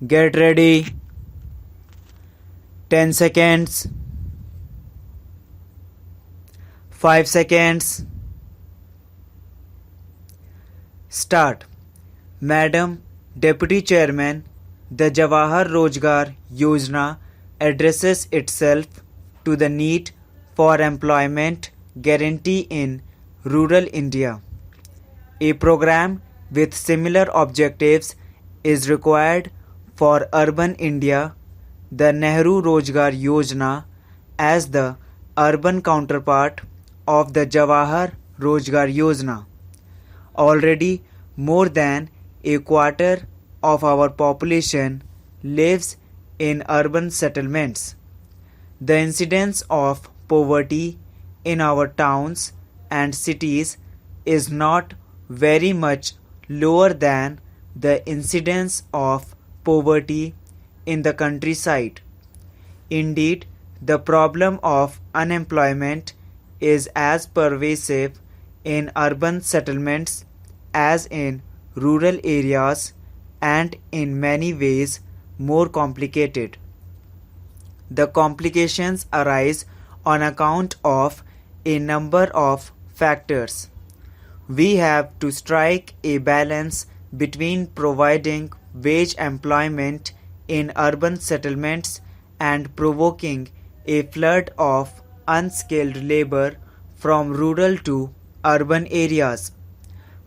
Get ready. 10 seconds. 5 seconds. Start. Madam Deputy Chairman, the Jawahar Rozgar Yojana addresses itself to the need for employment guarantee in rural India. A program with similar objectives is required for urban India. The Nehru Rozgar Yojana, as the urban counterpart of the Jawahar Rozgar Yojana. Already more than a quarter of our population lives in urban settlements. The incidence of poverty in our towns and cities is not very much lower than the incidence of poverty in the countryside. Indeed, the problem of unemployment is as pervasive in urban settlements as in rural areas and in many ways more complicated. The complications arise on account of a number of factors. We have to strike a balance between providing wage employment in urban settlements and provoking a flood of unskilled labor from rural to urban areas.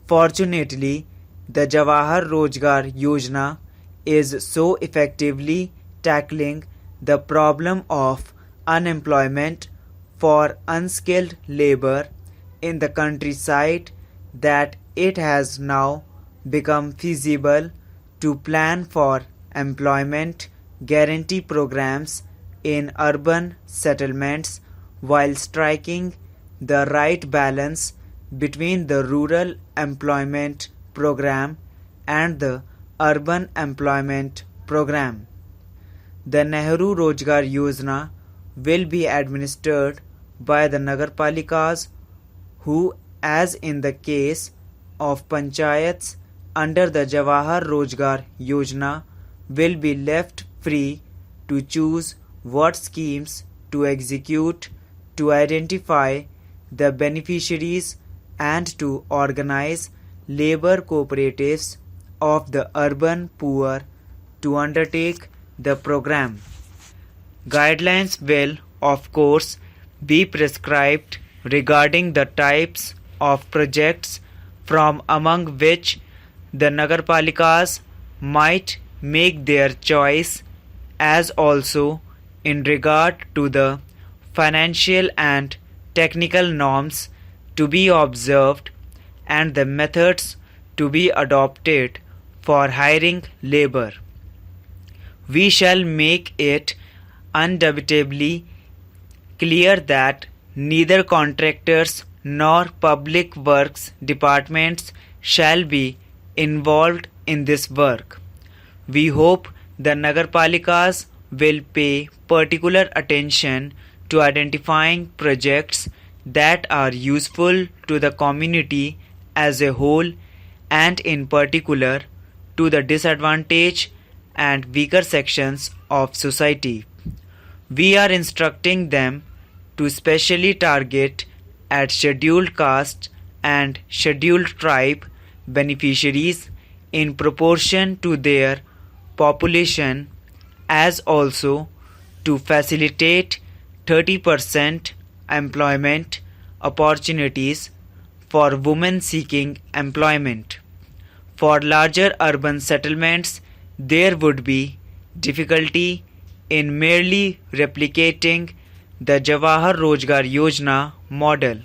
Fortunately, the Jawahar Rozgar Yojana is so effectively tackling the problem of unemployment for unskilled labor in the countryside that it has now become feasible to plan for employment guarantee programs in urban settlements while striking the right balance between the rural employment program and the urban employment program. The Nehru Rozgar Yojana will be administered by the Nagarpalikas, who, as in the case of panchayats under the Jawahar Rozgar Yojana, will be left free to choose what schemes to execute, to identify the beneficiaries and to organize labor cooperatives of the urban poor to undertake the program. Guidelines will, of course, be prescribed regarding the types of projects from among which the Nagarpalikas might make their choice, as also in regard to the financial and technical norms to be observed and the methods to be adopted for hiring labor. We shall make it undoubtedly clear that neither contractors nor public works departments shall be involved in this work. We hope the Nagarpalikas will pay particular attention to identifying projects that are useful to the community as a whole and in particular to the disadvantaged and weaker sections of society. We are instructing them to specially target at scheduled caste and scheduled tribe beneficiaries in proportion to their population, as also to facilitate 30% employment opportunities for women seeking employment. For larger urban settlements, there would be difficulty in merely replicating the Jawahar Rozgar Yojana model.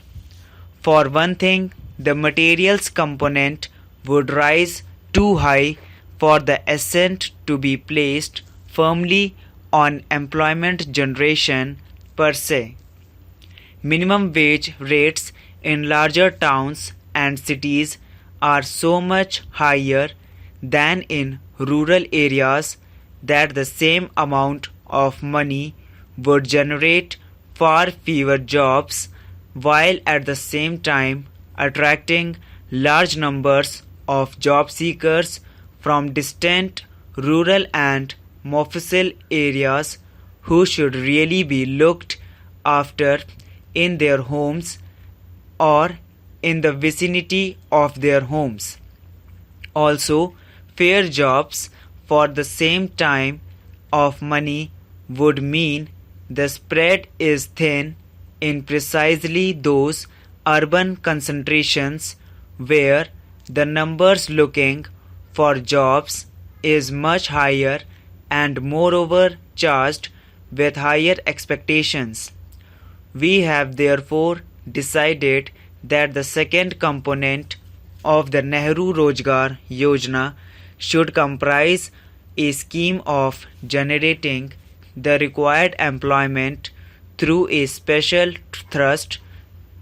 For one thing, the materials component would rise too high for the accent to be placed firmly on employment generation per se. Minimum wage rates in larger towns and cities are so much higher than in rural areas that the same amount of money would generate far fewer jobs while at the same time attracting large numbers of job seekers from distant rural and mofussil areas who should really be looked after in their homes or in the vicinity of their homes. Also, fair jobs for the same time of money would mean the spread is thin in precisely those urban concentrations where the numbers looking for jobs is much higher and moreover charged with higher expectations. We have therefore decided that the second component of the Nehru Rozgar Yojana should comprise a scheme of generating the required employment through a special thrust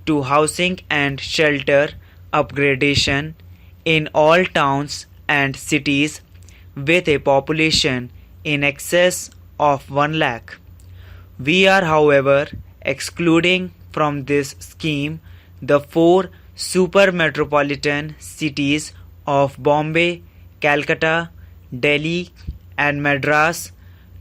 to housing and shelter upgradation in all towns and cities with a population in excess of 1 lakh. We are, however, excluding from this scheme the 4 super metropolitan cities of Bombay, Calcutta, Delhi, and Madras,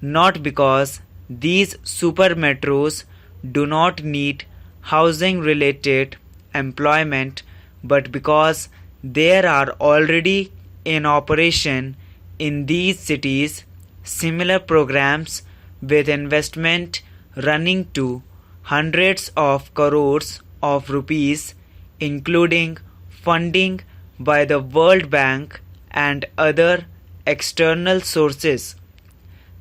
not because these super metros do not need housing related employment, but because there are already in operation in these cities similar programs with investment running to hundreds of crores of rupees, including funding by the World Bank and other external sources.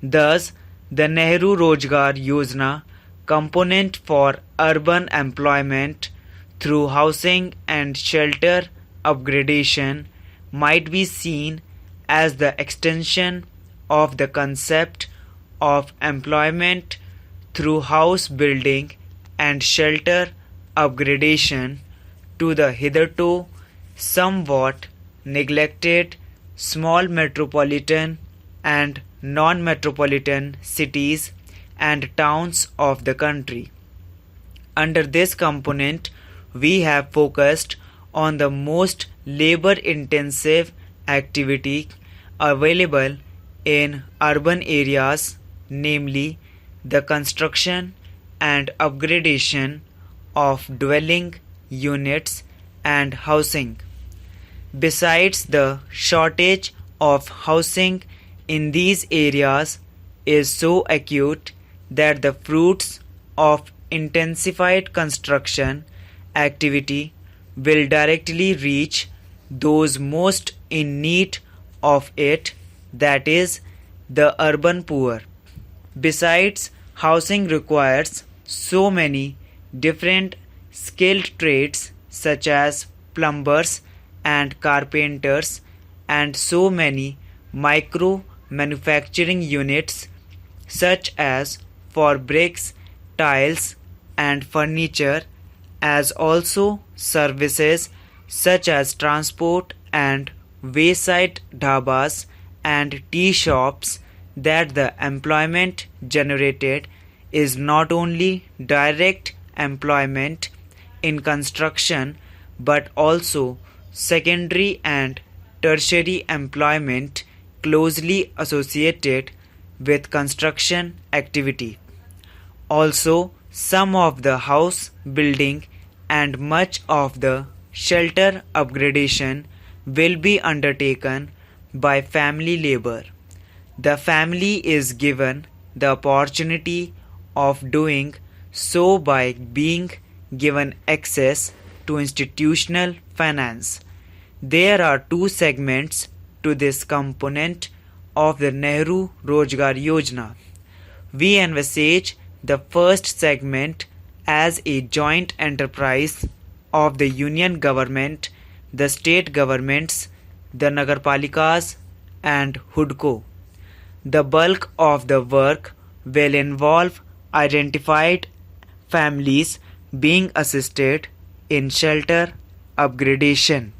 Thus, the Nehru Rozgar Yojana component for urban employment through housing and shelter upgradation might be seen as the extension of the concept of employment through house building and shelter upgradation to the hitherto somewhat neglected small metropolitan and non-metropolitan cities and towns of the country. Under this component, we have focused on the most labor-intensive activity available in urban areas, namely the construction and upgradation of dwelling units and housing. Besides, the shortage of housing in these areas is so acute that the fruits of intensified construction activity will directly reach those most in need of it, that is, the urban poor. Besides, housing requires so many different skilled trades such as plumbers and carpenters and so many micro manufacturing units such as for bricks, tiles and furniture, as also services such as transport and wayside dhabas and tea shops, that the employment generated is not only direct employment in construction but also secondary and tertiary employment closely associated with construction activity. Also, some of the house building and much of the shelter upgradation will be undertaken by family labor. The family is given the opportunity of doing so by being given access to institutional finance. There are 2 segments to this component of the Nehru Rozgar Yojana. We envisage the first segment as a joint enterprise of the union government, the state governments, the nagarpalikas and HUDCO. The bulk of the work will involve identified families being assisted in shelter upgradation.